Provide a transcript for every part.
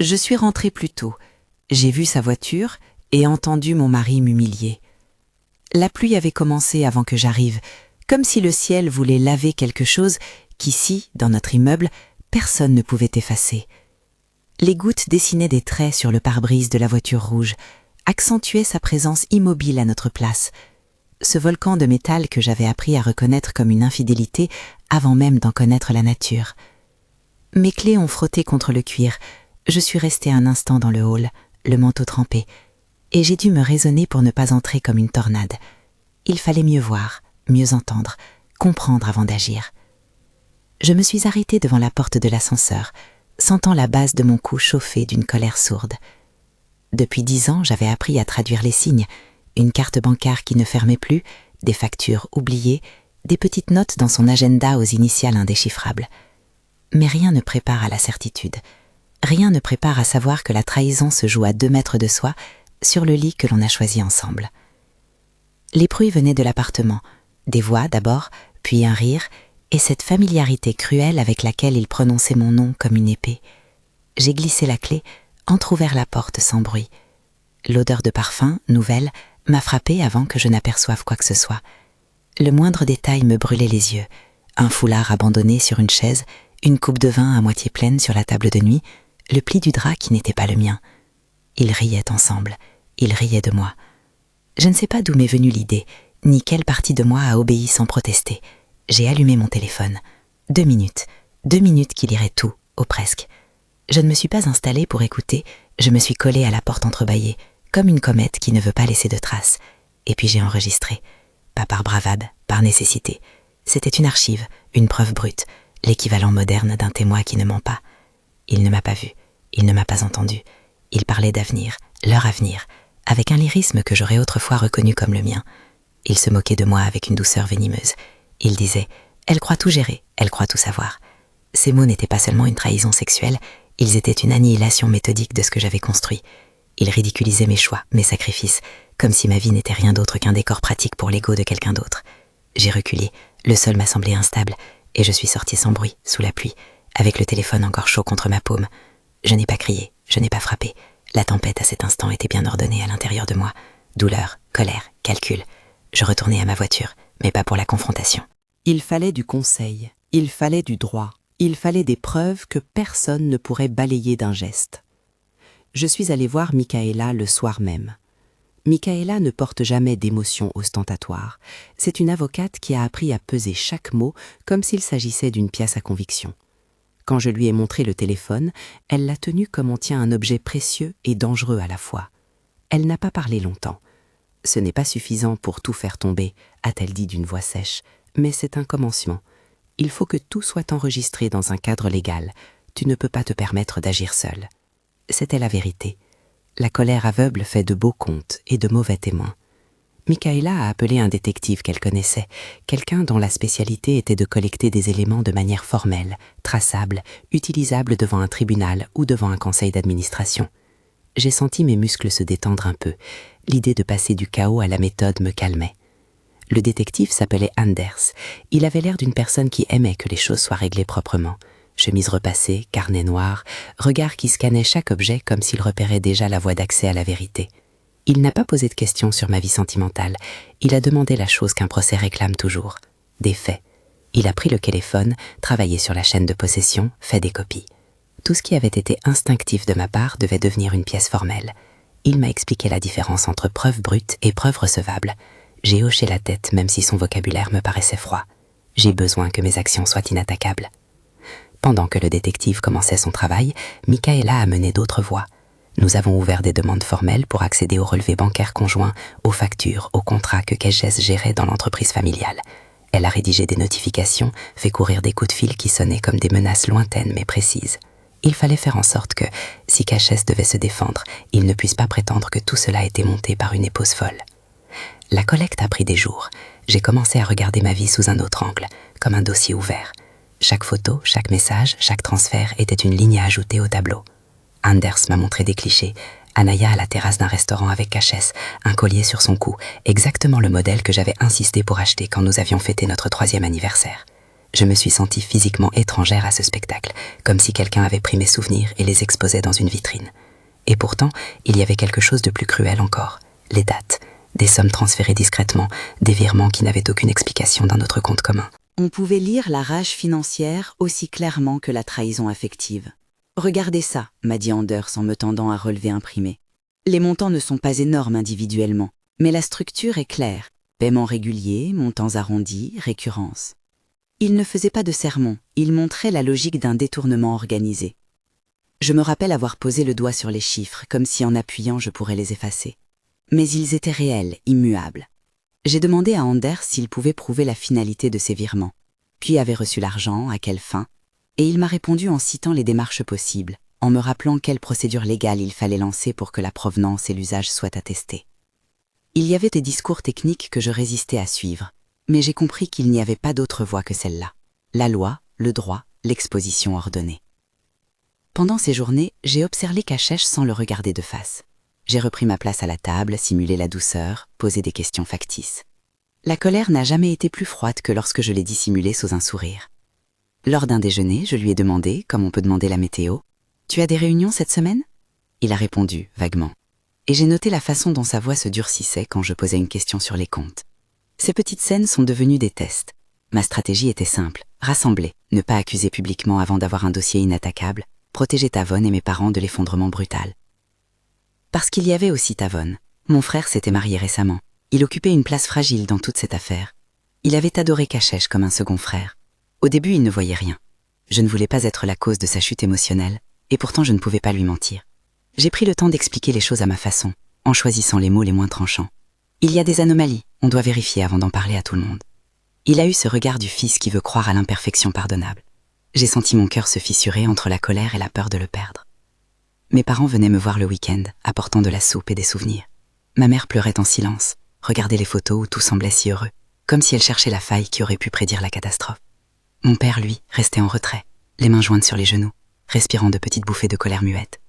Je suis rentrée plus tôt. J'ai vu sa voiture et entendu mon mari m'humilier. La pluie avait commencé avant que j'arrive, comme si le ciel voulait laver quelque chose qu'ici, dans notre immeuble, personne ne pouvait effacer. Les gouttes dessinaient des traits sur le pare-brise de la voiture rouge, accentuaient sa présence immobile à notre place. Ce volcan de métal que j'avais appris à reconnaître comme une infidélité avant même d'en connaître la nature. Mes clés ont frotté contre le cuir. Je suis restée un instant dans le hall, le manteau trempé, et j'ai dû me raisonner pour ne pas entrer comme une tornade. Il fallait mieux voir, mieux entendre, comprendre avant d'agir. Je me suis arrêtée devant la porte de l'ascenseur, sentant la base de mon cou chauffer d'une colère sourde. Depuis 10 ans, j'avais appris à traduire les signes, une carte bancaire qui ne fermait plus, des factures oubliées, des petites notes dans son agenda aux initiales indéchiffrables. Mais rien ne prépare à la certitude. Rien ne prépare à savoir que la trahison se joue à 2 mètres de soi, sur le lit que l'on a choisi ensemble. Les bruits venaient de l'appartement, des voix d'abord, puis un rire, et cette familiarité cruelle avec laquelle il prononçait mon nom comme une épée. J'ai glissé la clé, entrouvert la porte sans bruit. L'odeur de parfum, nouvelle, m'a frappée avant que je n'aperçoive quoi que ce soit. Le moindre détail me brûlait les yeux. Un foulard abandonné sur une chaise, une coupe de vin à moitié pleine sur la table de nuit, le pli du drap qui n'était pas le mien. Ils riaient ensemble, ils riaient de moi. Je ne sais pas d'où m'est venue l'idée, ni quelle partie de moi a obéi sans protester. J'ai allumé mon téléphone. 2 minutes qui liraient tout, ou presque. Je ne me suis pas installée pour écouter, je me suis collée à la porte entrebâillée, comme une comète qui ne veut pas laisser de traces. Et puis j'ai enregistré. Pas par bravade, par nécessité. C'était une archive, une preuve brute, l'équivalent moderne d'un témoin qui ne ment pas. Il ne m'a pas vu, il ne m'a pas entendu. Il parlait d'avenir, leur avenir, avec un lyrisme que j'aurais autrefois reconnu comme le mien. Il se moquait de moi avec une douceur venimeuse. Il disait « Elle croit tout gérer, elle croit tout savoir ». Ces mots n'étaient pas seulement une trahison sexuelle, ils étaient une annihilation méthodique de ce que j'avais construit. Il ridiculisait mes choix, mes sacrifices, comme si ma vie n'était rien d'autre qu'un décor pratique pour l'ego de quelqu'un d'autre. J'ai reculé, le sol m'a semblé instable, et je suis sortie sans bruit, sous la pluie, avec le téléphone encore chaud contre ma paume. Je n'ai pas crié, je n'ai pas frappé. La tempête à cet instant était bien ordonnée à l'intérieur de moi. Douleur, colère, calcul. Je retournai à ma voiture, mais pas pour la confrontation. Il fallait du conseil, il fallait du droit, il fallait des preuves que personne ne pourrait balayer d'un geste. Je suis allée voir Michaela le soir même. Michaela ne porte jamais d'émotion ostentatoire. C'est une avocate qui a appris à peser chaque mot comme s'il s'agissait d'une pièce à conviction. Quand je lui ai montré le téléphone, elle l'a tenu comme on tient un objet précieux et dangereux à la fois. Elle n'a pas parlé longtemps. « Ce n'est pas suffisant pour tout faire tomber », a-t-elle dit d'une voix sèche, mais c'est un commencement. Il faut que tout soit enregistré dans un cadre légal. Tu ne peux pas te permettre d'agir seul. C'était la vérité. La colère aveugle fait de beaux contes et de mauvais témoins. Michaela a appelé un détective qu'elle connaissait, quelqu'un dont la spécialité était de collecter des éléments de manière formelle, traçable, utilisable devant un tribunal ou devant un conseil d'administration. J'ai senti mes muscles se détendre un peu. L'idée de passer du chaos à la méthode me calmait. Le détective s'appelait Anders. Il avait l'air d'une personne qui aimait que les choses soient réglées proprement. Chemise repassée, carnet noir, regard qui scannait chaque objet comme s'il repérait déjà la voie d'accès à la vérité. Il n'a pas posé de questions sur ma vie sentimentale. Il a demandé la chose qu'un procès réclame toujours, des faits. Il a pris le téléphone, travaillé sur la chaîne de possession, fait des copies. Tout ce qui avait été instinctif de ma part devait devenir une pièce formelle. Il m'a expliqué la différence entre preuve brute et preuve recevable. J'ai hoché la tête même si son vocabulaire me paraissait froid. J'ai besoin que mes actions soient inattaquables. Pendant que le détective commençait son travail, Michaela a mené d'autres voies. Nous avons ouvert des demandes formelles pour accéder aux relevés bancaires conjoints, aux factures, aux contrats que Cages gérait dans l'entreprise familiale. Elle a rédigé des notifications, fait courir des coups de fil qui sonnaient comme des menaces lointaines mais précises. Il fallait faire en sorte que, si Caches devait se défendre, il ne puisse pas prétendre que tout cela était monté par une épouse folle. La collecte a pris des jours. J'ai commencé à regarder ma vie sous un autre angle, comme un dossier ouvert. Chaque photo, chaque message, chaque transfert était une ligne à ajouter au tableau. Anders m'a montré des clichés. Anaya à la terrasse d'un restaurant avec Caches, un collier sur son cou, exactement le modèle que j'avais insisté pour acheter quand nous avions fêté notre 3e anniversaire. Je me suis sentie physiquement étrangère à ce spectacle, comme si quelqu'un avait pris mes souvenirs et les exposait dans une vitrine. Et pourtant, il y avait quelque chose de plus cruel encore, les dates, des sommes transférées discrètement, des virements qui n'avaient aucune explication dans notre compte commun. On pouvait lire la rage financière aussi clairement que la trahison affective. « Regardez ça », m'a dit Anders en me tendant un relevé imprimé. Les montants ne sont pas énormes individuellement, mais la structure est claire. Paiements réguliers, montants arrondis, récurrence. Il ne faisait pas de sermon, il montrait la logique d'un détournement organisé. Je me rappelle avoir posé le doigt sur les chiffres, comme si en appuyant je pourrais les effacer. Mais ils étaient réels, immuables. J'ai demandé à Anders s'il pouvait prouver la finalité de ces virements, puis avait reçu l'argent, à quelle fin, et il m'a répondu en citant les démarches possibles, en me rappelant quelle procédure légale il fallait lancer pour que la provenance et l'usage soient attestés. Il y avait des discours techniques que je résistais à suivre, mais j'ai compris qu'il n'y avait pas d'autre voie que celle-là. La loi, le droit, l'exposition ordonnée. Pendant ces journées, j'ai observé Cachesh sans le regarder de face. J'ai repris ma place à la table, simulé la douceur, posé des questions factices. La colère n'a jamais été plus froide que lorsque je l'ai dissimulée sous un sourire. Lors d'un déjeuner, je lui ai demandé, comme on peut demander la météo, « Tu as des réunions cette semaine ?» Il a répondu, vaguement. Et j'ai noté la façon dont sa voix se durcissait quand je posais une question sur les comptes. Ces petites scènes sont devenues des tests. Ma stratégie était simple, rassembler, ne pas accuser publiquement avant d'avoir un dossier inattaquable, protéger Tavon et mes parents de l'effondrement brutal. Parce qu'il y avait aussi Tavon. Mon frère s'était marié récemment. Il occupait une place fragile dans toute cette affaire. Il avait adoré Cachesh comme un second frère. Au début, il ne voyait rien. Je ne voulais pas être la cause de sa chute émotionnelle, et pourtant je ne pouvais pas lui mentir. J'ai pris le temps d'expliquer les choses à ma façon, en choisissant les mots les moins tranchants. Il y a des anomalies, on doit vérifier avant d'en parler à tout le monde. Il a eu ce regard du fils qui veut croire à l'imperfection pardonnable. J'ai senti mon cœur se fissurer entre la colère et la peur de le perdre. Mes parents venaient me voir le week-end, apportant de la soupe et des souvenirs. Ma mère pleurait en silence, regardait les photos où tout semblait si heureux, comme si elle cherchait la faille qui aurait pu prédire la catastrophe. Mon père, lui, restait en retrait, les mains jointes sur les genoux, respirant de petites bouffées de colère muette.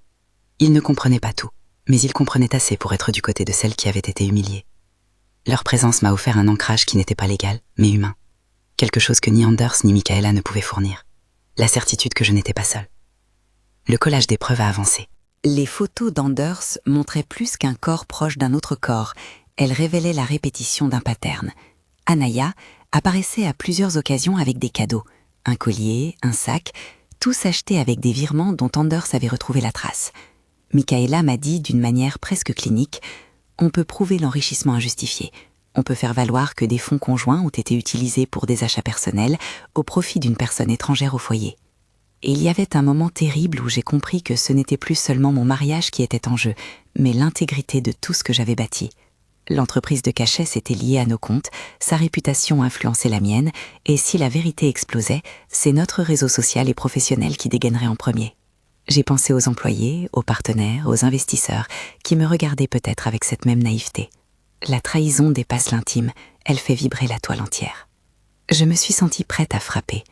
Il ne comprenait pas tout, mais il comprenait assez pour être du côté de celles qui avaient été humiliées. Leur présence m'a offert un ancrage qui n'était pas légal, mais humain. Quelque chose que ni Anders ni Michaela ne pouvaient fournir. La certitude que je n'étais pas seule. Le collage des preuves a avancé. Les photos d'Anders montraient plus qu'un corps proche d'un autre corps. Elles révélaient la répétition d'un pattern. Anaya apparaissait à plusieurs occasions avec des cadeaux. Un collier, un sac, tous achetés avec des virements dont Anders avait retrouvé la trace. Michaela m'a dit d'une manière presque clinique « On peut prouver l'enrichissement injustifié. On peut faire valoir que des fonds conjoints ont été utilisés pour des achats personnels au profit d'une personne étrangère au foyer. » Et il y avait un moment terrible où j'ai compris que ce n'était plus seulement mon mariage qui était en jeu, mais l'intégrité de tout ce que j'avais bâti. L'entreprise de Cachesh était liée à nos comptes, sa réputation influençait la mienne, et si la vérité explosait, c'est notre réseau social et professionnel qui dégainerait en premier. J'ai pensé aux employés, aux partenaires, aux investisseurs, qui me regardaient peut-être avec cette même naïveté. La trahison dépasse l'intime, elle fait vibrer la toile entière. Je me suis sentie prête à frapper.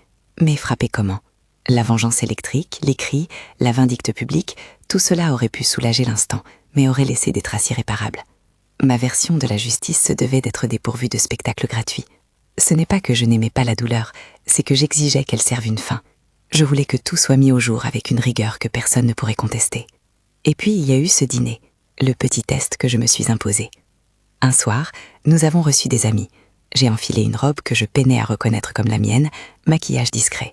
Mais frapper comment ? La vengeance électrique, les cris, la vindicte publique, tout cela aurait pu soulager l'instant, mais aurait laissé des traces irréparables. Ma version de la justice se devait d'être dépourvue de spectacles gratuits. Ce n'est pas que je n'aimais pas la douleur, c'est que j'exigeais qu'elle serve une fin. Je voulais que tout soit mis au jour avec une rigueur que personne ne pourrait contester. Et puis il y a eu ce dîner, le petit test que je me suis imposé. Un soir, nous avons reçu des amis. J'ai enfilé une robe que je peinais à reconnaître comme la mienne, maquillage discret.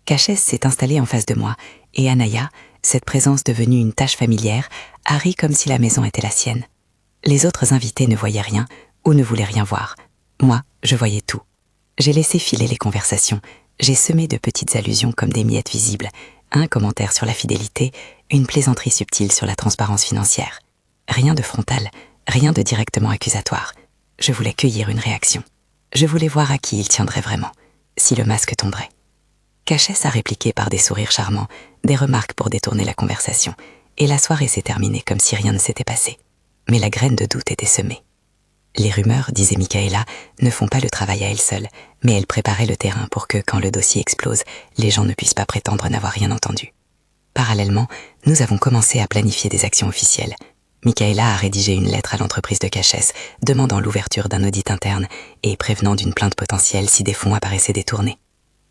Cachesh s'est installée en face de moi, et Anaya, cette présence devenue une tâche familière, a ri comme si la maison était la sienne. Les autres invités ne voyaient rien, ou ne voulaient rien voir. Moi, je voyais tout. J'ai laissé filer les conversations, j'ai semé de petites allusions comme des miettes visibles, un commentaire sur la fidélité, une plaisanterie subtile sur la transparence financière. Rien de frontal, rien de directement accusatoire. Je voulais cueillir une réaction. Je voulais voir à qui il tiendrait vraiment, si le masque tomberait. Cachesh a répliqué par des sourires charmants, des remarques pour détourner la conversation, et la soirée s'est terminée comme si rien ne s'était passé. Mais la graine de doute était semée. Les rumeurs, disait Michaela, ne font pas le travail à elles seules, mais elles préparaient le terrain pour que, quand le dossier explose, les gens ne puissent pas prétendre n'avoir rien entendu. Parallèlement, nous avons commencé à planifier des actions officielles. Michaela a rédigé une lettre à l'entreprise de Cachesh, demandant l'ouverture d'un audit interne et prévenant d'une plainte potentielle si des fonds apparaissaient détournés.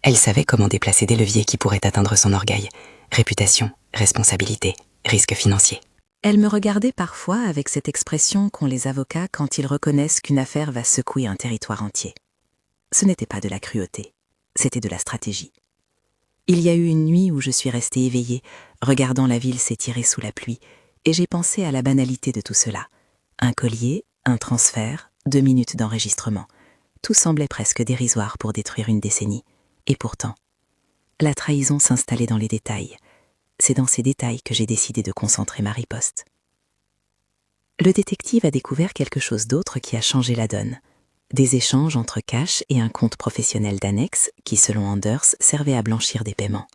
Elle savait comment déplacer des leviers qui pourraient atteindre son orgueil. Réputation, responsabilité, risque financier. Elle me regardait parfois avec cette expression qu'ont les avocats quand ils reconnaissent qu'une affaire va secouer un territoire entier. Ce n'était pas de la cruauté, c'était de la stratégie. Il y a eu une nuit où je suis restée éveillée, regardant la ville s'étirer sous la pluie, et j'ai pensé à la banalité de tout cela. Un collier, un transfert, 2 minutes d'enregistrement. Tout semblait presque dérisoire pour détruire une décennie. Et pourtant, la trahison s'installait dans les détails. C'est dans ces détails que j'ai décidé de concentrer ma riposte. Le détective a découvert quelque chose d'autre qui a changé la donne. Des échanges entre cash et un compte professionnel d'annexe qui, selon Anders, servait à blanchir des paiements.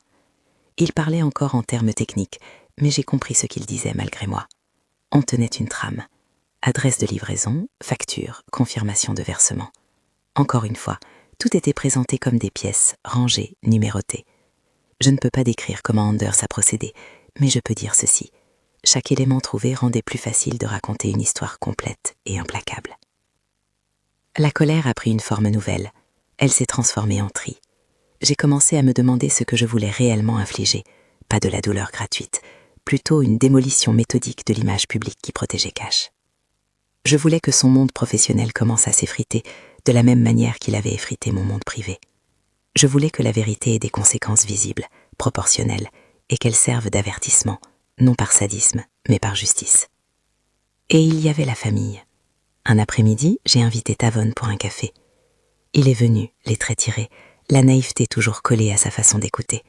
Il parlait encore en termes techniques, mais j'ai compris ce qu'il disait malgré moi. On tenait une trame. Adresse de livraison, facture, confirmation de versement. Encore une fois, tout était présenté comme des pièces, rangées, numérotées. Je ne peux pas décrire comment Anders a procédé, mais je peux dire ceci. Chaque élément trouvé rendait plus facile de raconter une histoire complète et implacable. La colère a pris une forme nouvelle. Elle s'est transformée en tri. J'ai commencé à me demander ce que je voulais réellement infliger. Pas de la douleur gratuite, plutôt une démolition méthodique de l'image publique qui protégeait Cash. Je voulais que son monde professionnel commence à s'effriter de la même manière qu'il avait effrité mon monde privé. Je voulais que la vérité ait des conséquences visibles, proportionnelles, et qu'elle serve d'avertissement, non par sadisme, mais par justice. Et il y avait la famille. Un après-midi, j'ai invité Tavon pour un café. Il est venu, les traits tirés, la naïveté toujours collée à sa façon d'écouter.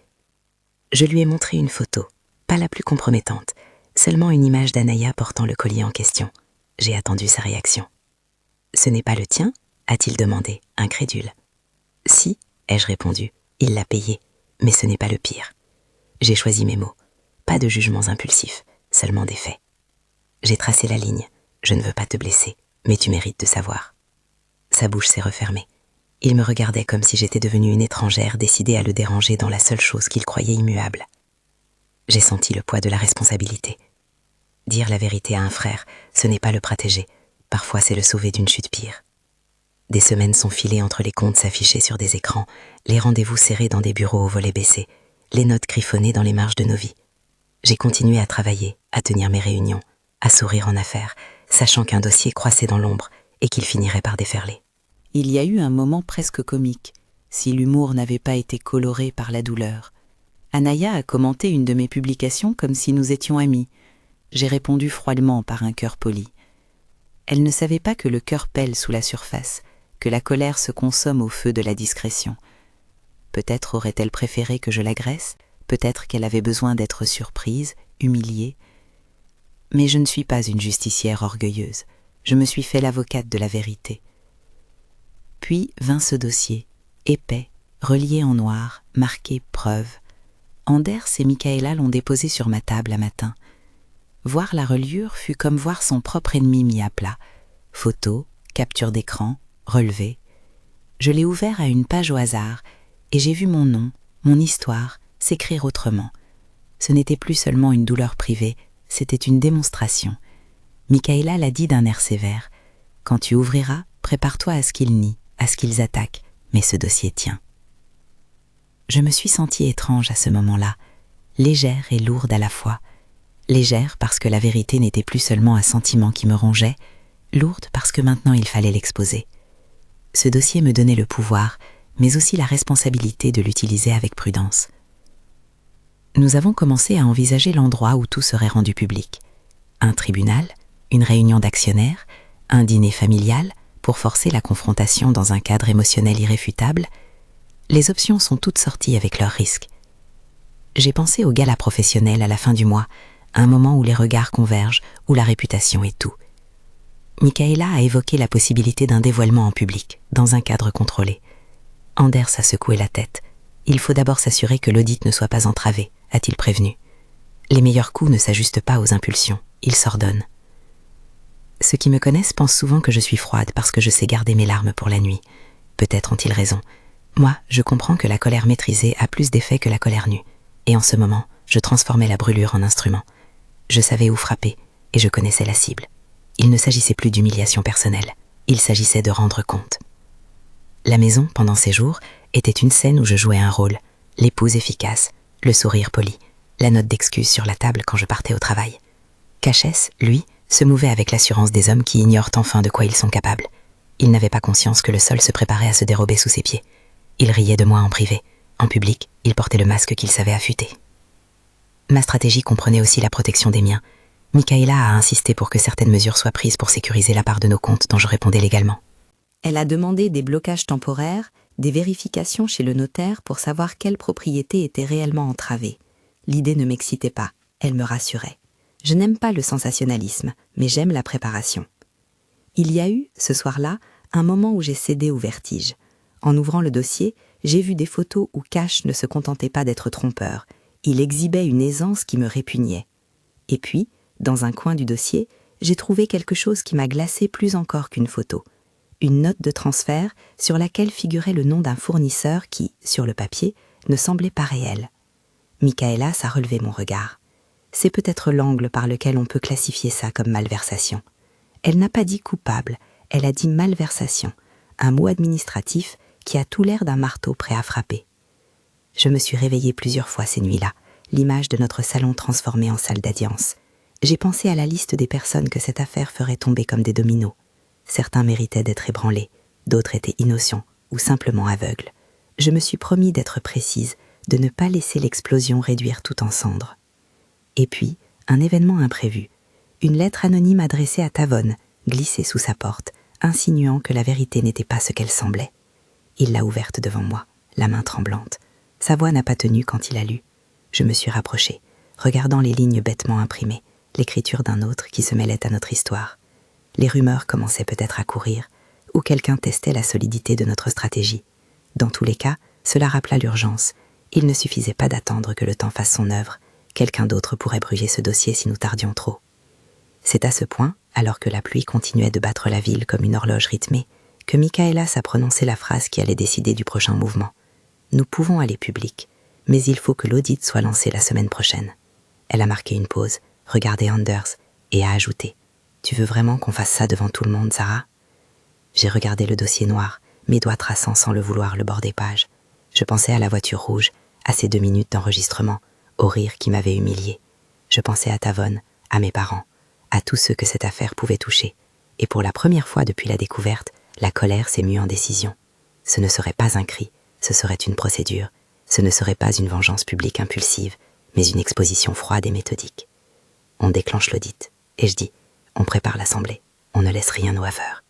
Je lui ai montré une photo, pas la plus compromettante, seulement une image d'Anaya portant le collier en question. J'ai attendu sa réaction. « Ce n'est pas le tien ?» a-t-il demandé, incrédule. « Si », ai-je répondu, « il l'a payé, mais ce n'est pas le pire. » J'ai choisi mes mots. Pas de jugements impulsifs, seulement des faits. J'ai tracé la ligne. Je ne veux pas te blesser, mais tu mérites de savoir. Sa bouche s'est refermée. Il me regardait comme si j'étais devenue une étrangère décidée à le déranger dans la seule chose qu'il croyait immuable. J'ai senti le poids de la responsabilité. Dire la vérité à un frère, ce n'est pas le protéger. Parfois, c'est le sauver d'une chute pire. Des semaines sont filées entre les comptes s'afficher sur des écrans, les rendez-vous serrés dans des bureaux aux volets baissés, les notes griffonnées dans les marges de nos vies. J'ai continué à travailler, à tenir mes réunions, à sourire en affaires, sachant qu'un dossier croissait dans l'ombre et qu'il finirait par déferler. Il y a eu un moment presque comique, si l'humour n'avait pas été coloré par la douleur. Anaya a commenté une de mes publications comme si nous étions amis. J'ai répondu froidement par un cœur poli. Elle ne savait pas que le cœur pèle sous la surface, que la colère se consomme au feu de la discrétion. Peut-être aurait-elle préféré que je l'agresse, peut-être qu'elle avait besoin d'être surprise, humiliée. Mais je ne suis pas une justicière orgueilleuse. Je me suis fait l'avocate de la vérité. Puis vint ce dossier, épais, relié en noir, marqué « Preuve ». Anders et Michaela l'ont déposé sur ma table un matin. Voir la reliure fut comme voir son propre ennemi mis à plat. Photos, capture d'écran, relevé. Je l'ai ouvert à une page au hasard et j'ai vu mon nom, mon histoire, s'écrire autrement. Ce n'était plus seulement une douleur privée, c'était une démonstration. Michaela l'a dit d'un air sévère. Quand tu ouvriras, prépare-toi à ce qu'ils nient, à ce qu'ils attaquent, mais ce dossier tient. Je me suis sentie étrange à ce moment-là, légère et lourde à la fois. Légère parce que la vérité n'était plus seulement un sentiment qui me rongeait, lourde parce que maintenant il fallait l'exposer. Ce dossier me donnait le pouvoir, mais aussi la responsabilité de l'utiliser avec prudence. Nous avons commencé à envisager l'endroit où tout serait rendu public. Un tribunal, une réunion d'actionnaires, un dîner familial pour forcer la confrontation dans un cadre émotionnel irréfutable. Les options sont toutes sorties avec leurs risques. J'ai pensé au gala professionnel à la fin du mois, un moment où les regards convergent, où la réputation est tout. Michaela a évoqué la possibilité d'un dévoilement en public, dans un cadre contrôlé. Anders a secoué la tête. Il faut d'abord s'assurer que l'audit ne soit pas entravé, a-t-il prévenu. Les meilleurs coups ne s'ajustent pas aux impulsions, ils s'ordonnent. Ceux qui me connaissent pensent souvent que je suis froide parce que je sais garder mes larmes pour la nuit. Peut-être ont-ils raison. Moi, je comprends que la colère maîtrisée a plus d'effet que la colère nue. Et en ce moment, je transformais la brûlure en instrument. Je savais où frapper, et je connaissais la cible. Il ne s'agissait plus d'humiliation personnelle, il s'agissait de rendre compte. La maison, pendant ces jours, était une scène où je jouais un rôle, l'épouse efficace, le sourire poli, la note d'excuse sur la table quand je partais au travail. Cachès, lui, se mouvait avec l'assurance des hommes qui ignorent enfin de quoi ils sont capables. Il n'avait pas conscience que le sol se préparait à se dérober sous ses pieds. Il riait de moi en privé. En public, il portait le masque qu'il savait affûter. Ma stratégie comprenait aussi la protection des miens. Michaela a insisté pour que certaines mesures soient prises pour sécuriser la part de nos comptes dont je répondais légalement. Elle a demandé des blocages temporaires, des vérifications chez le notaire pour savoir quelle propriété était réellement entravée. L'idée ne m'excitait pas, elle me rassurait. Je n'aime pas le sensationnalisme, mais j'aime la préparation. Il y a eu, ce soir-là, un moment où j'ai cédé au vertige. En ouvrant le dossier, j'ai vu des photos où Cash ne se contentait pas d'être trompeur. Il exhibait une aisance qui me répugnait. Et puis, dans un coin du dossier, j'ai trouvé quelque chose qui m'a glacé plus encore qu'une photo. Une note de transfert sur laquelle figurait le nom d'un fournisseur qui, sur le papier, ne semblait pas réel. Michaela a relevé mon regard. C'est peut-être l'angle par lequel on peut classifier ça comme malversation. Elle n'a pas dit coupable, elle a dit malversation, un mot administratif qui a tout l'air d'un marteau prêt à frapper. Je me suis réveillée plusieurs fois ces nuits-là, l'image de notre salon transformé en salle d'audience. J'ai pensé à la liste des personnes que cette affaire ferait tomber comme des dominos. Certains méritaient d'être ébranlés, d'autres étaient innocents ou simplement aveugles. Je me suis promis d'être précise, de ne pas laisser l'explosion réduire tout en cendres. Et puis, un événement imprévu. Une lettre anonyme adressée à Tavone, glissée sous sa porte, insinuant que la vérité n'était pas ce qu'elle semblait. Il l'a ouverte devant moi, la main tremblante. Sa voix n'a pas tenu quand il a lu. Je me suis rapprochée, regardant les lignes bêtement imprimées, l'écriture d'un autre qui se mêlait à notre histoire. Les rumeurs commençaient peut-être à courir, ou quelqu'un testait la solidité de notre stratégie. Dans tous les cas, cela rappela l'urgence. Il ne suffisait pas d'attendre que le temps fasse son œuvre. Quelqu'un d'autre pourrait brûler ce dossier si nous tardions trop. C'est à ce point, alors que la pluie continuait de battre la ville comme une horloge rythmée, que Michaela a prononcé la phrase qui allait décider du prochain mouvement. Nous pouvons aller public, mais il faut que l'audit soit lancé la semaine prochaine. Elle a marqué une pause, regardé Anders, et a ajouté « Tu veux vraiment qu'on fasse ça devant tout le monde, Sarah ?» J'ai regardé le dossier noir, mes doigts traçant sans le vouloir le bord des pages. Je pensais à la voiture rouge, à ces 2 minutes d'enregistrement, au rire qui m'avait humilié. Je pensais à Tavone, à mes parents, à tous ceux que cette affaire pouvait toucher. Et pour la première fois depuis la découverte, la colère s'est mue en décision. Ce ne serait pas un cri, ce serait une procédure. Ce ne serait pas une vengeance publique impulsive, mais une exposition froide et méthodique. On déclenche l'audit, et je dis, on prépare l'assemblée, on ne laisse rien au haveur.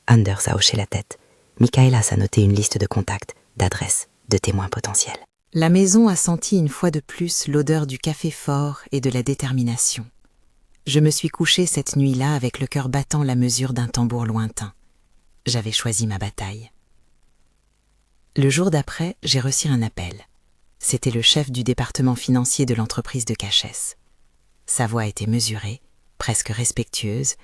Anders a hoché la tête. Michaela a noté une liste de contacts, d'adresses, de témoins potentiels. La maison a senti une fois de plus l'odeur du café fort et de la détermination. Je me suis couchée cette nuit-là avec le cœur battant la mesure d'un tambour lointain. J'avais choisi ma bataille. Le jour d'après, j'ai reçu un appel. C'était le chef du département financier de l'entreprise de Cachès. Sa voix était mesurée, presque respectueuse,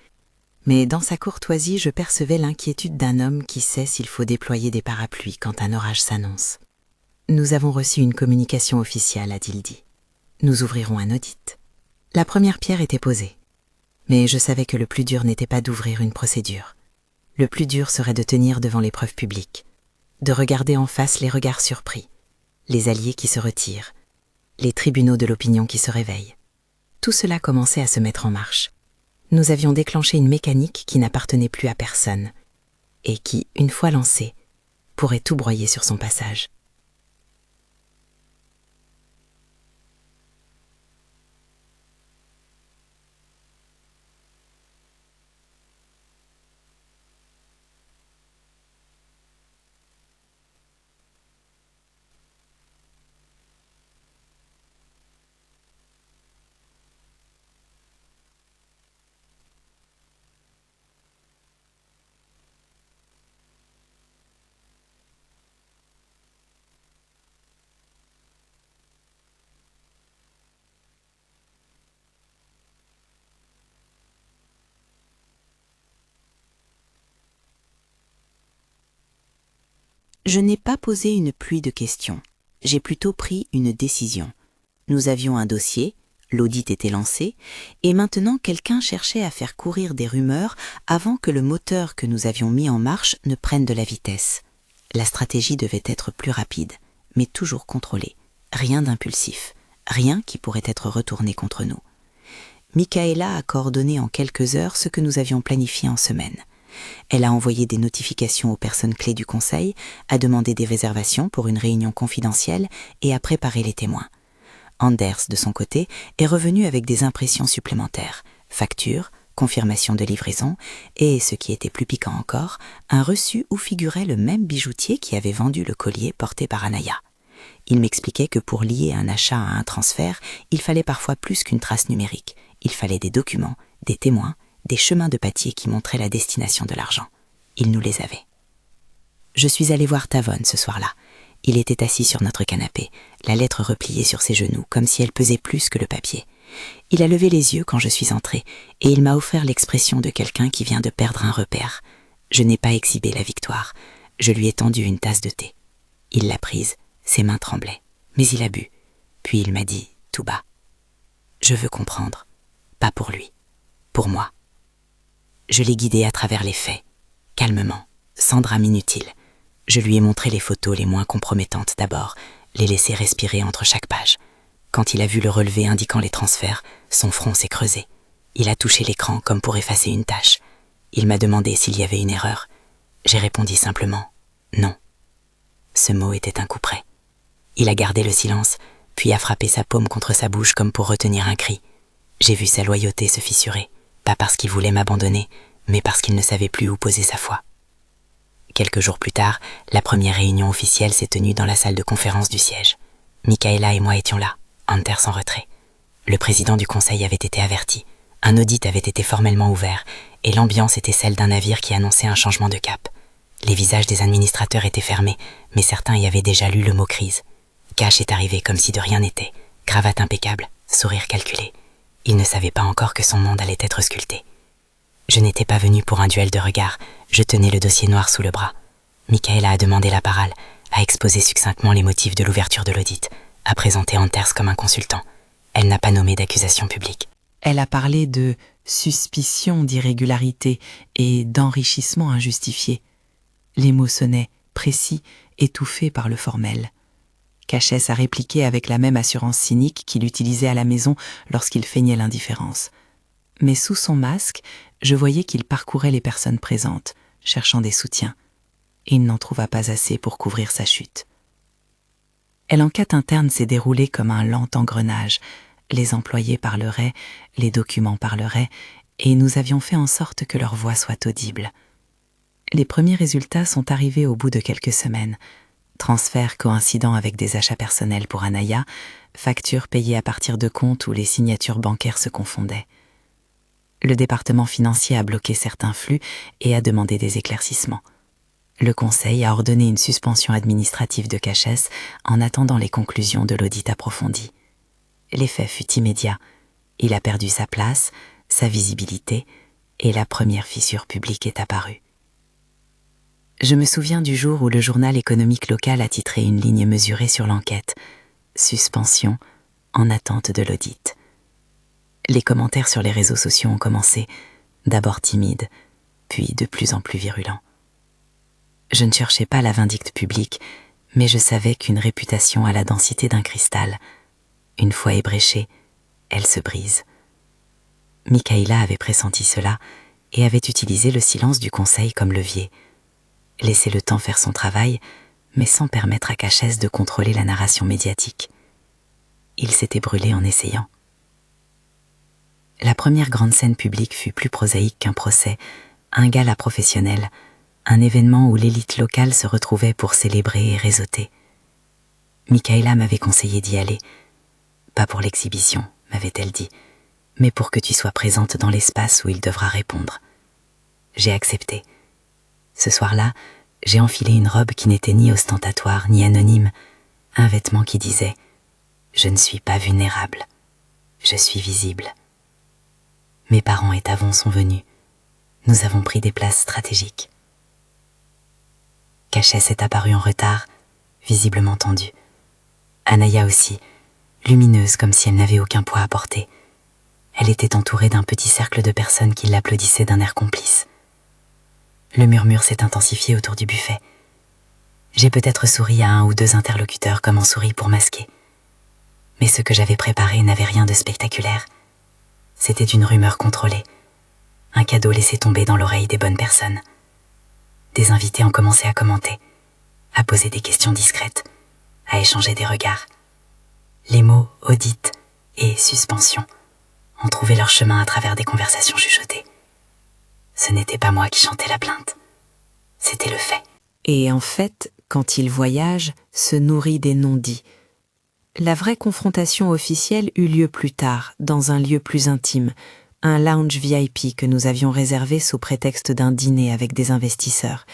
mais dans sa courtoisie, je percevais l'inquiétude d'un homme qui sait s'il faut déployer des parapluies quand un orage s'annonce. Nous avons reçu une communication officielle, a-t-il dit. Nous ouvrirons un audit. La première pierre était posée. Mais je savais que le plus dur n'était pas d'ouvrir une procédure. Le plus dur serait de tenir devant l'épreuve publique, de regarder en face les regards surpris, les alliés qui se retirent, les tribunaux de l'opinion qui se réveillent. Tout cela commençait à se mettre en marche. Nous avions déclenché une mécanique qui n'appartenait plus à personne, et qui, une fois lancée, pourrait tout broyer sur son passage. Je n'ai pas posé une pluie de questions. J'ai plutôt pris une décision. Nous avions un dossier, l'audit était lancé, et maintenant quelqu'un cherchait à faire courir des rumeurs avant que le moteur que nous avions mis en marche ne prenne de la vitesse. La stratégie devait être plus rapide, mais toujours contrôlée. Rien d'impulsif, rien qui pourrait être retourné contre nous. Michaela a coordonné en quelques heures ce que nous avions planifié en semaine. Elle a envoyé des notifications aux personnes clés du conseil, a demandé des réservations pour une réunion confidentielle et a préparé les témoins. Anders, de son côté, est revenu avec des impressions supplémentaires, factures, confirmation de livraison et, ce qui était plus piquant encore, un reçu où figurait le même bijoutier qui avait vendu le collier porté par Anaya. Il m'expliquait que pour lier un achat à un transfert, il fallait parfois plus qu'une trace numérique. Il fallait des documents, des témoins, des chemins de papier qui montraient la destination de l'argent. Il nous les avait. Je suis allée voir Tavon ce soir-là. Il était assis sur notre canapé, la lettre repliée sur ses genoux, comme si elle pesait plus que le papier. Il a levé les yeux quand je suis entrée, et il m'a offert l'expression de quelqu'un qui vient de perdre un repère. Je n'ai pas exhibé la victoire. Je lui ai tendu une tasse de thé. Il l'a prise, ses mains tremblaient, mais il a bu. Puis il m'a dit, tout bas, « Je veux comprendre, pas pour lui, pour moi. » Je l'ai guidé à travers les faits, calmement, sans drame inutile. Je lui ai montré les photos les moins compromettantes d'abord, les laissé respirer entre chaque page. Quand il a vu le relevé indiquant les transferts, son front s'est creusé. Il a touché l'écran comme pour effacer une tache. Il m'a demandé s'il y avait une erreur. J'ai répondu simplement « non ». Ce mot était un coup près. Il a gardé le silence, puis a frappé sa paume contre sa bouche comme pour retenir un cri. J'ai vu sa loyauté se fissurer, pas parce qu'il voulait m'abandonner, mais parce qu'il ne savait plus où poser sa foi. Quelques jours plus tard, la première réunion officielle s'est tenue dans la salle de conférence du siège. Michaela et moi étions là, Anders en retrait. Le président du conseil avait été averti. Un audit avait été formellement ouvert, et l'ambiance était celle d'un navire qui annonçait un changement de cap. Les visages des administrateurs étaient fermés, mais certains y avaient déjà lu le mot crise. Cash est arrivé comme si de rien n'était, cravate impeccable, sourire calculé. Il ne savait pas encore que son monde allait être sculpté. Je n'étais pas venue pour un duel de regards, je tenais le dossier noir sous le bras. Michaela a demandé la parole, a exposé succinctement les motifs de l'ouverture de l'audit, a présenté Anders comme un consultant. Elle n'a pas nommé d'accusation publique. Elle a parlé de suspicion d'irrégularité et d'enrichissement injustifié. Les mots sonnaient précis, étouffés par le formel. Cachès a répliqué avec la même assurance cynique qu'il utilisait à la maison lorsqu'il feignait l'indifférence. Mais sous son masque, je voyais qu'il parcourait les personnes présentes, cherchant des soutiens. Et il n'en trouva pas assez pour couvrir sa chute. L'enquête interne s'est déroulée comme un lent engrenage. Les employés parleraient, les documents parleraient, et nous avions fait en sorte que leur voix soit audible. Les premiers résultats sont arrivés au bout de quelques semaines. Transfert coïncidant avec des achats personnels pour Anaya, factures payées à partir de comptes où les signatures bancaires se confondaient. Le département financier a bloqué certains flux et a demandé des éclaircissements. Le conseil a ordonné une suspension administrative de Cachès en attendant les conclusions de l'audit approfondi. L'effet fut immédiat. Il a perdu sa place, sa visibilité, et la première fissure publique est apparue. Je me souviens du jour où le journal économique local a titré une ligne mesurée sur l'enquête. Suspension en attente de l'audit. Les commentaires sur les réseaux sociaux ont commencé, d'abord timides, puis de plus en plus virulents. Je ne cherchais pas la vindicte publique, mais je savais qu'une réputation a la densité d'un cristal. Une fois ébréchée, elle se brise. Michaela avait pressenti cela et avait utilisé le silence du conseil comme levier. Laisser le temps faire son travail, mais sans permettre à Cachès de contrôler la narration médiatique. Il s'était brûlé en essayant. La première grande scène publique fut plus prosaïque qu'un procès, un gala professionnel, un événement où l'élite locale se retrouvait pour célébrer et réseauter. Michaela m'avait conseillé d'y aller, pas pour l'exhibition, m'avait-elle dit, mais pour que tu sois présente dans l'espace où il devra répondre. J'ai accepté. Ce soir-là, j'ai enfilé une robe qui n'était ni ostentatoire ni anonyme, un vêtement qui disait « Je ne suis pas vulnérable, je suis visible ». Mes parents et Tavon sont venus. Nous avons pris des places stratégiques. Cachès est apparue en retard, visiblement tendue. Anaya aussi, lumineuse comme si elle n'avait aucun poids à porter. Elle était entourée d'un petit cercle de personnes qui l'applaudissaient d'un air complice. Le murmure s'est intensifié autour du buffet. J'ai peut-être souri à un ou deux interlocuteurs comme on sourit pour masquer. Mais ce que j'avais préparé n'avait rien de spectaculaire. C'était une rumeur contrôlée, un cadeau laissé tomber dans l'oreille des bonnes personnes. Des invités ont commencé à commenter, à poser des questions discrètes, à échanger des regards. Les mots « audit » et « suspension » ont trouvé leur chemin à travers des conversations chuchotées. Ce n'était pas moi qui chantais la plainte, c'était le fait. Et en fait, quand il voyage, se nourrit des non-dits. La vraie confrontation officielle eut lieu plus tard, dans un lieu plus intime, un lounge VIP que nous avions réservé sous prétexte d'un dîner avec des investisseurs.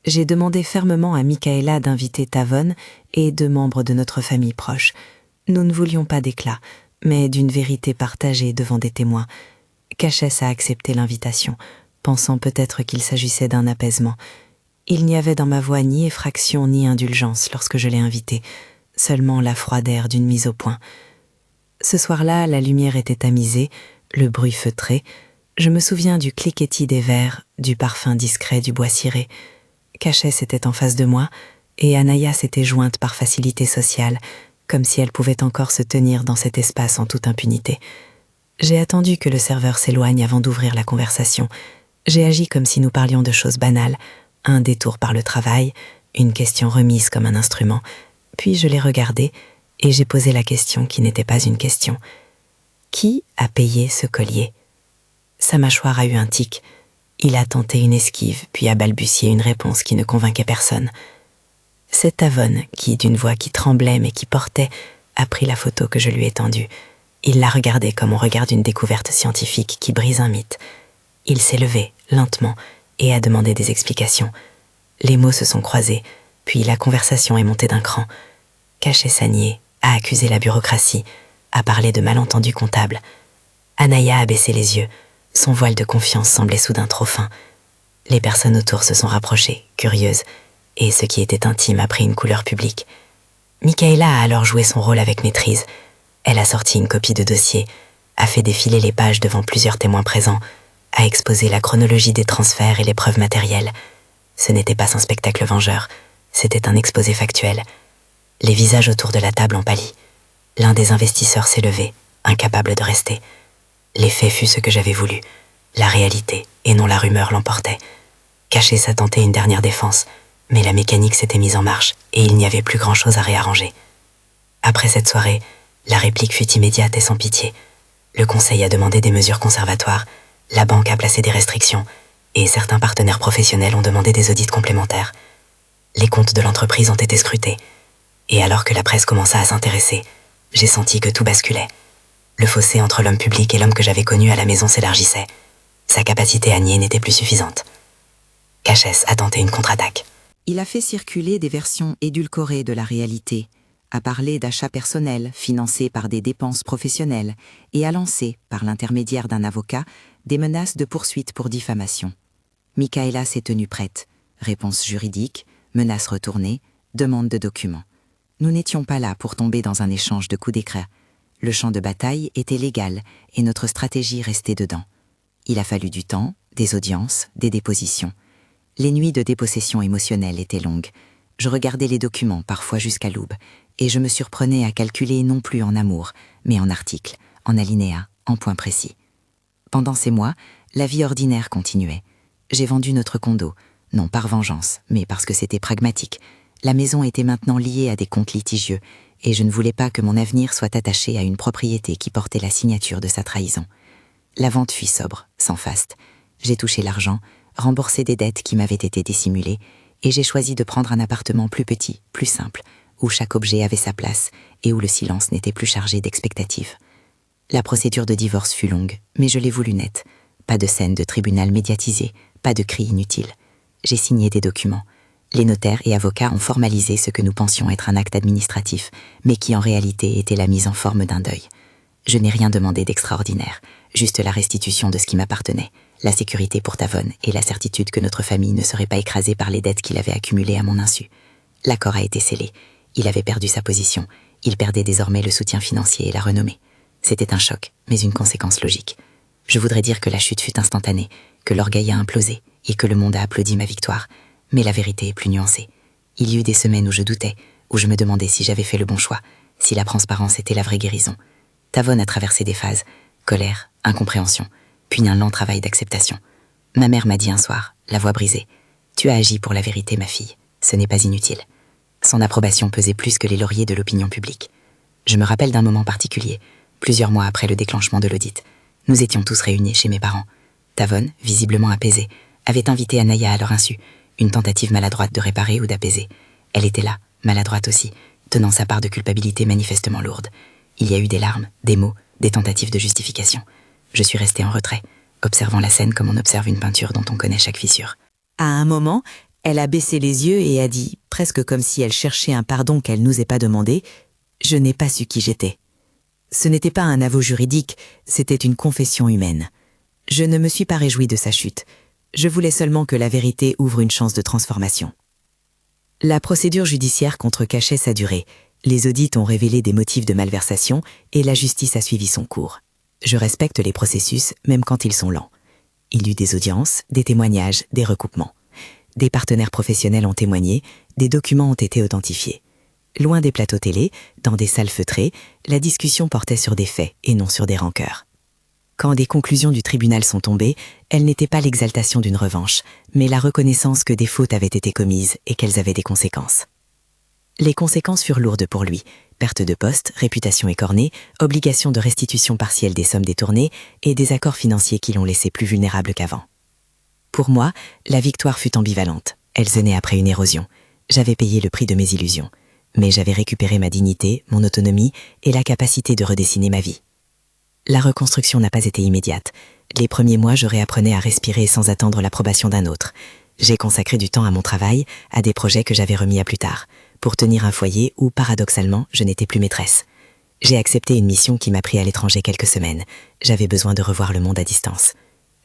J'ai demandé fermement à Michaela d'inviter Tavon et deux membres de notre famille proche. Nous ne voulions pas d'éclat, mais d'une vérité partagée devant des témoins. Cachès a accepté l'invitation, pensant peut-être qu'il s'agissait d'un apaisement. Il n'y avait dans ma voix ni effraction ni indulgence lorsque je l'ai invité, seulement la froideur d'une mise au point. Ce soir-là, la lumière était tamisée, le bruit feutré. Je me souviens du cliquetis des verres, du parfum discret du bois ciré. Cachès était en face de moi, et Anaya s'était jointe par facilité sociale, comme si elle pouvait encore se tenir dans cet espace en toute impunité. J'ai attendu que le serveur s'éloigne avant d'ouvrir la conversation. J'ai agi comme si nous parlions de choses banales, un détour par le travail, une question remise comme un instrument. Puis je l'ai regardé et j'ai posé la question qui n'était pas une question. Qui a payé ce collier ? Sa mâchoire a eu un tic. Il a tenté une esquive, puis a balbutié une réponse qui ne convainquait personne. C'est Tavon qui, d'une voix qui tremblait mais qui portait, a pris la photo que je lui ai tendue. Il l'a regardée comme on regarde une découverte scientifique qui brise un mythe. Il s'est levé, lentement, et a demandé des explications. Les mots se sont croisés, puis la conversation est montée d'un cran. Cachès a nié, a accusé la bureaucratie, a parlé de malentendus comptables. Anaya a baissé les yeux, son voile de confiance semblait soudain trop fin. Les personnes autour se sont rapprochées, curieuses, et ce qui était intime a pris une couleur publique. Michaela a alors joué son rôle avec maîtrise. Elle a sorti une copie de dossier, a fait défiler les pages devant plusieurs témoins présents, a exposé la chronologie des transferts et les preuves matérielles. Ce n'était pas un spectacle vengeur, c'était un exposé factuel. Les visages autour de la table ont pâli. L'un des investisseurs s'est levé, incapable de rester. L'effet fut ce que j'avais voulu. La réalité, et non la rumeur, l'emportait. Cachès a tenté une dernière défense, mais la mécanique s'était mise en marche, et il n'y avait plus grand-chose à réarranger. Après cette soirée, la réplique fut immédiate et sans pitié. Le conseil a demandé des mesures conservatoires, la banque a placé des restrictions, et certains partenaires professionnels ont demandé des audits complémentaires. Les comptes de l'entreprise ont été scrutés, et alors que la presse commença à s'intéresser, j'ai senti que tout basculait. Le fossé entre l'homme public et l'homme que j'avais connu à la maison s'élargissait. Sa capacité à nier n'était plus suffisante. Cachès a tenté une contre-attaque. Il a fait circuler des versions édulcorées de la réalité, a parlé d'achats personnels financés par des dépenses professionnelles et a lancé, par l'intermédiaire d'un avocat, des menaces de poursuite pour diffamation. Michaela s'est tenue prête. Réponse juridique, menaces retournées, demande de documents. Nous n'étions pas là pour tomber dans un échange de coups d'éclat. Le champ de bataille était légal et notre stratégie restait dedans. Il a fallu du temps, des audiences, des dépositions. Les nuits de dépossession émotionnelle étaient longues. Je regardais les documents, parfois jusqu'à l'aube, et je me surprenais à calculer non plus en amour, mais en articles, en alinéas, en points précis. Pendant ces mois, la vie ordinaire continuait. J'ai vendu notre condo, non par vengeance, mais parce que c'était pragmatique. La maison était maintenant liée à des comptes litigieux, et je ne voulais pas que mon avenir soit attaché à une propriété qui portait la signature de sa trahison. La vente fut sobre, sans faste. J'ai touché l'argent, remboursé des dettes qui m'avaient été dissimulées, et j'ai choisi de prendre un appartement plus petit, plus simple, où chaque objet avait sa place et où le silence n'était plus chargé d'expectatives. La procédure de divorce fut longue, mais je l'ai voulu nette. Pas de scène de tribunal médiatisée, pas de cris inutiles. J'ai signé des documents. Les notaires et avocats ont formalisé ce que nous pensions être un acte administratif, mais qui en réalité était la mise en forme d'un deuil. Je n'ai rien demandé d'extraordinaire, juste la restitution de ce qui m'appartenait, la sécurité pour Tavon et la certitude que notre famille ne serait pas écrasée par les dettes qu'il avait accumulées à mon insu. L'accord a été scellé. Il avait perdu sa position. Il perdait désormais le soutien financier et la renommée. C'était un choc, mais une conséquence logique. Je voudrais dire que la chute fut instantanée, que l'orgueil a implosé et que le monde a applaudi ma victoire, mais la vérité est plus nuancée. Il y eut des semaines où je doutais, où je me demandais si j'avais fait le bon choix, si la transparence était la vraie guérison. Tavon a traversé des phases, colère, incompréhension, puis un lent travail d'acceptation. Ma mère m'a dit un soir, la voix brisée, « Tu as agi pour la vérité, ma fille. Ce n'est pas inutile. » Son approbation pesait plus que les lauriers de l'opinion publique. Je me rappelle d'un moment particulier, plusieurs mois après le déclenchement de l'audit. Nous étions tous réunis chez mes parents. Tavon, visiblement apaisée, avait invité Anaya à leur insu, une tentative maladroite de réparer ou d'apaiser. Elle était là, maladroite aussi, tenant sa part de culpabilité manifestement lourde. Il y a eu des larmes, des mots, des tentatives de justification. Je suis restée en retrait, observant la scène comme on observe une peinture dont on connaît chaque fissure. À un moment, elle a baissé les yeux et a dit, presque comme si elle cherchait un pardon qu'elle n'osait pas demander, « Je n'ai pas su qui j'étais ». Ce n'était pas un aveu juridique, c'était une confession humaine. Je ne me suis pas réjouie de sa chute. Je voulais seulement que la vérité ouvre une chance de transformation. La procédure judiciaire contre Cachet a duré. Les audits ont révélé des motifs de malversation et la justice a suivi son cours. Je respecte les processus, même quand ils sont lents. Il y eut des audiences, des témoignages, des recoupements. Des partenaires professionnels ont témoigné, des documents ont été authentifiés. Loin des plateaux télé, dans des salles feutrées, la discussion portait sur des faits et non sur des rancœurs. Quand des conclusions du tribunal sont tombées, elles n'étaient pas l'exaltation d'une revanche, mais la reconnaissance que des fautes avaient été commises et qu'elles avaient des conséquences. Les conséquences furent lourdes pour lui. Perte de poste, réputation écornée, obligation de restitution partielle des sommes détournées et des accords financiers qui l'ont laissé plus vulnérable qu'avant. Pour moi, la victoire fut ambivalente. Elle venait après une érosion. J'avais payé le prix de mes illusions. Mais j'avais récupéré ma dignité, mon autonomie et la capacité de redessiner ma vie. La reconstruction n'a pas été immédiate. Les premiers mois, je réapprenais à respirer sans attendre l'approbation d'un autre. J'ai consacré du temps à mon travail, à des projets que j'avais remis à plus tard, pour tenir un foyer où, paradoxalement, je n'étais plus maîtresse. J'ai accepté une mission qui m'a pris à l'étranger quelques semaines. J'avais besoin de revoir le monde à distance.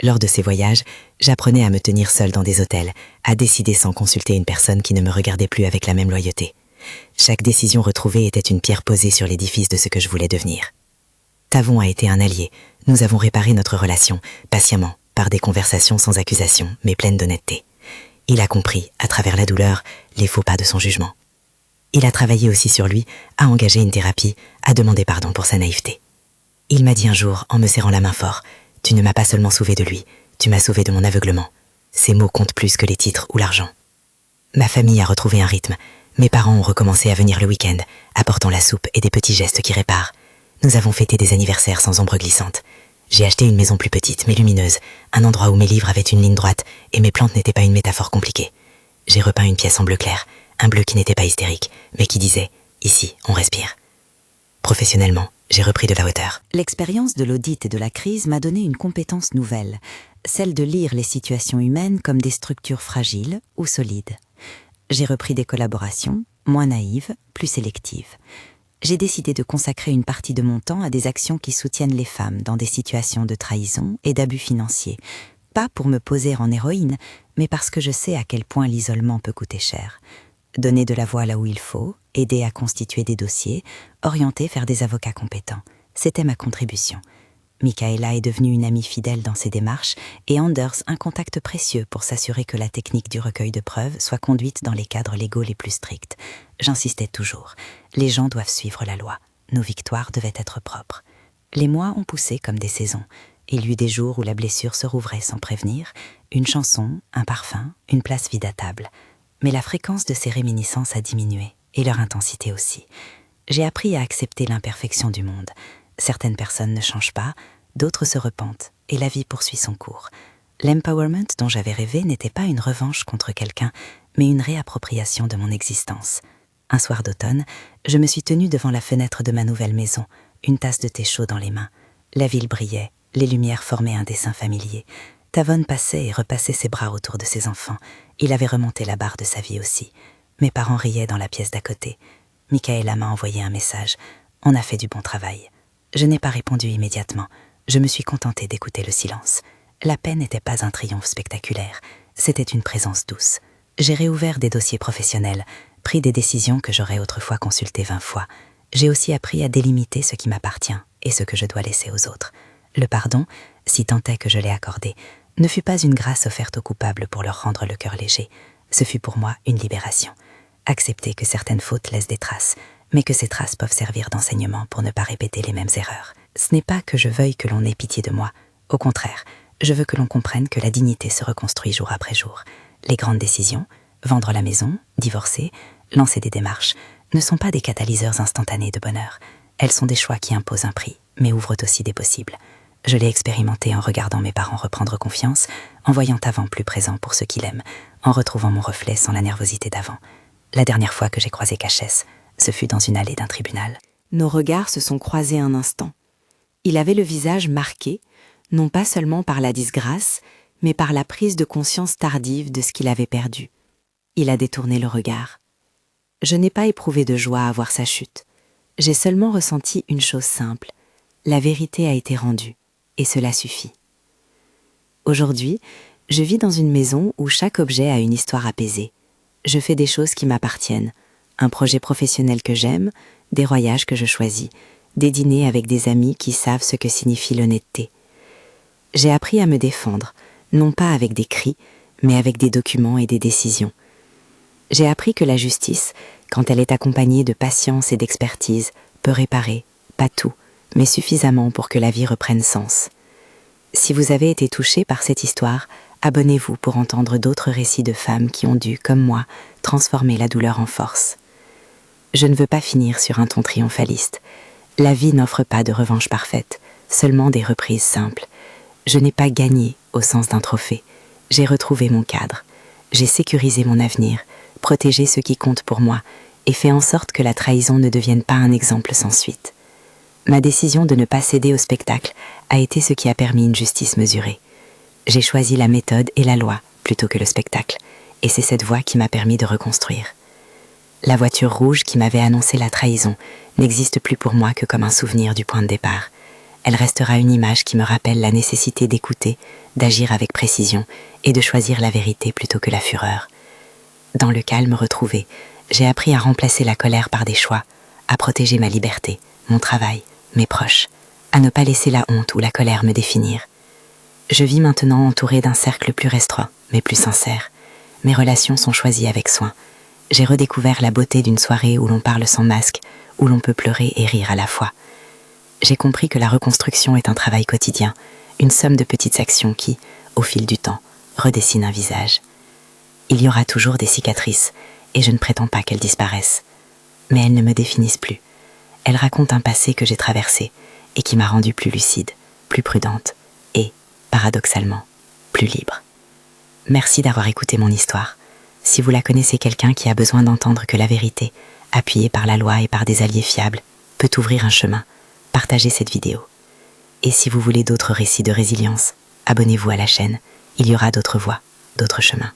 Lors de ces voyages, j'apprenais à me tenir seule dans des hôtels, à décider sans consulter une personne qui ne me regardait plus avec la même loyauté. Chaque décision retrouvée était une pierre posée sur l'édifice de ce que je voulais devenir. Tavon a été un allié. Nous avons réparé notre relation, patiemment, par des conversations sans accusation, mais pleines d'honnêteté. Il a compris, à travers la douleur, les faux pas de son jugement. Il a travaillé aussi sur lui, a engagé une thérapie, a demandé pardon pour sa naïveté. Il m'a dit un jour, en me serrant la main fort, « Tu ne m'as pas seulement sauvé de lui, tu m'as sauvé de mon aveuglement. » Ces mots comptent plus que les titres ou l'argent. Ma famille a retrouvé un rythme. Mes parents ont recommencé à venir le week-end, apportant la soupe et des petits gestes qui réparent. Nous avons fêté des anniversaires sans ombre glissante. J'ai acheté une maison plus petite, mais lumineuse, un endroit où mes livres avaient une ligne droite et mes plantes n'étaient pas une métaphore compliquée. J'ai repeint une pièce en bleu clair, un bleu qui n'était pas hystérique, mais qui disait « Ici, on respire ». Professionnellement, j'ai repris de la hauteur. L'expérience de l'audit et de la crise m'a donné une compétence nouvelle, celle de lire les situations humaines comme des structures fragiles ou solides. J'ai repris des collaborations, moins naïves, plus sélectives. J'ai décidé de consacrer une partie de mon temps à des actions qui soutiennent les femmes dans des situations de trahison et d'abus financiers. Pas pour me poser en héroïne, mais parce que je sais à quel point l'isolement peut coûter cher. Donner de la voix là où il faut, aider à constituer des dossiers, orienter vers des avocats compétents. C'était ma contribution. Michaela est devenue une amie fidèle dans ses démarches et Anders un contact précieux pour s'assurer que la technique du recueil de preuves soit conduite dans les cadres légaux les plus stricts. J'insistais toujours. Les gens doivent suivre la loi. Nos victoires devaient être propres. Les mois ont poussé comme des saisons. Il y eut des jours où la blessure se rouvrait sans prévenir, une chanson, un parfum, une place vide à table. Mais la fréquence de ces réminiscences a diminué, et leur intensité aussi. J'ai appris à accepter l'imperfection du monde. Certaines personnes ne changent pas, d'autres se repentent, et la vie poursuit son cours. L'empowerment dont j'avais rêvé n'était pas une revanche contre quelqu'un, mais une réappropriation de mon existence. Un soir d'automne, je me suis tenue devant la fenêtre de ma nouvelle maison, une tasse de thé chaud dans les mains. La ville brillait, les lumières formaient un dessin familier. Tavon passait et repassait ses bras autour de ses enfants. Il avait remonté la barre de sa vie aussi. Mes parents riaient dans la pièce d'à côté. Michaela m'a envoyé un message. On a fait du bon travail. Je n'ai pas répondu immédiatement. Je me suis contentée d'écouter le silence. La paix n'était pas un triomphe spectaculaire. C'était une présence douce. J'ai réouvert des dossiers professionnels, pris des décisions que j'aurais autrefois consultées 20 fois. J'ai aussi appris à délimiter ce qui m'appartient et ce que je dois laisser aux autres. Le pardon, si tant est que je l'ai accordé, ne fut pas une grâce offerte aux coupables pour leur rendre le cœur léger. Ce fut pour moi une libération. Accepter que certaines fautes laissent des traces, mais que ces traces peuvent servir d'enseignement pour ne pas répéter les mêmes erreurs. Ce n'est pas que je veuille que l'on ait pitié de moi. Au contraire, je veux que l'on comprenne que la dignité se reconstruit jour après jour. Les grandes décisions, vendre la maison, divorcer, lancer des démarches, ne sont pas des catalyseurs instantanés de bonheur. Elles sont des choix qui imposent un prix, mais ouvrent aussi des possibles. Je l'ai expérimenté en regardant mes parents reprendre confiance, en voyant avant plus présent pour ceux qu'il aime, en retrouvant mon reflet sans la nervosité d'avant. La dernière fois que j'ai croisé Cachès, ce fut dans une allée d'un tribunal. Nos regards se sont croisés un instant. Il avait le visage marqué, non pas seulement par la disgrâce, mais par la prise de conscience tardive de ce qu'il avait perdu. Il a détourné le regard. Je n'ai pas éprouvé de joie à voir sa chute. J'ai seulement ressenti une chose simple. La vérité a été rendue, et cela suffit. Aujourd'hui, je vis dans une maison où chaque objet a une histoire apaisée. Je fais des choses qui m'appartiennent, un projet professionnel que j'aime, des voyages que je choisis, des dîners avec des amis qui savent ce que signifie l'honnêteté. J'ai appris à me défendre, non pas avec des cris, mais avec des documents et des décisions. J'ai appris que la justice, quand elle est accompagnée de patience et d'expertise, peut réparer, pas tout, mais suffisamment pour que la vie reprenne sens. Si vous avez été touché par cette histoire, abonnez-vous pour entendre d'autres récits de femmes qui ont dû, comme moi, transformer la douleur en force. Je ne veux pas finir sur un ton triomphaliste. La vie n'offre pas de revanche parfaite, seulement des reprises simples. Je n'ai pas gagné au sens d'un trophée. J'ai retrouvé mon cadre. J'ai sécurisé mon avenir, protégé ce qui compte pour moi et fait en sorte que la trahison ne devienne pas un exemple sans suite. Ma décision de ne pas céder au spectacle a été ce qui a permis une justice mesurée. J'ai choisi la méthode et la loi plutôt que le spectacle, et c'est cette voie qui m'a permis de reconstruire. La voiture rouge qui m'avait annoncé la trahison n'existe plus pour moi que comme un souvenir du point de départ. Elle restera une image qui me rappelle la nécessité d'écouter, d'agir avec précision et de choisir la vérité plutôt que la fureur. Dans le calme retrouvé, j'ai appris à remplacer la colère par des choix, à protéger ma liberté, mon travail, mes proches, à ne pas laisser la honte ou la colère me définir. Je vis maintenant entourée d'un cercle plus restreint, mais plus sincère. Mes relations sont choisies avec soin. J'ai redécouvert la beauté d'une soirée où l'on parle sans masque, où l'on peut pleurer et rire à la fois. J'ai compris que la reconstruction est un travail quotidien, une somme de petites actions qui, au fil du temps, redessinent un visage. Il y aura toujours des cicatrices, et je ne prétends pas qu'elles disparaissent. Mais elles ne me définissent plus. Elles racontent un passé que j'ai traversé, et qui m'a rendue plus lucide, plus prudente, et, paradoxalement, plus libre. Merci d'avoir écouté mon histoire. Si vous la connaissez, quelqu'un qui a besoin d'entendre que la vérité, appuyée par la loi et par des alliés fiables, peut ouvrir un chemin, partagez cette vidéo. Et si vous voulez d'autres récits de résilience, abonnez-vous à la chaîne, il y aura d'autres voies, d'autres chemins.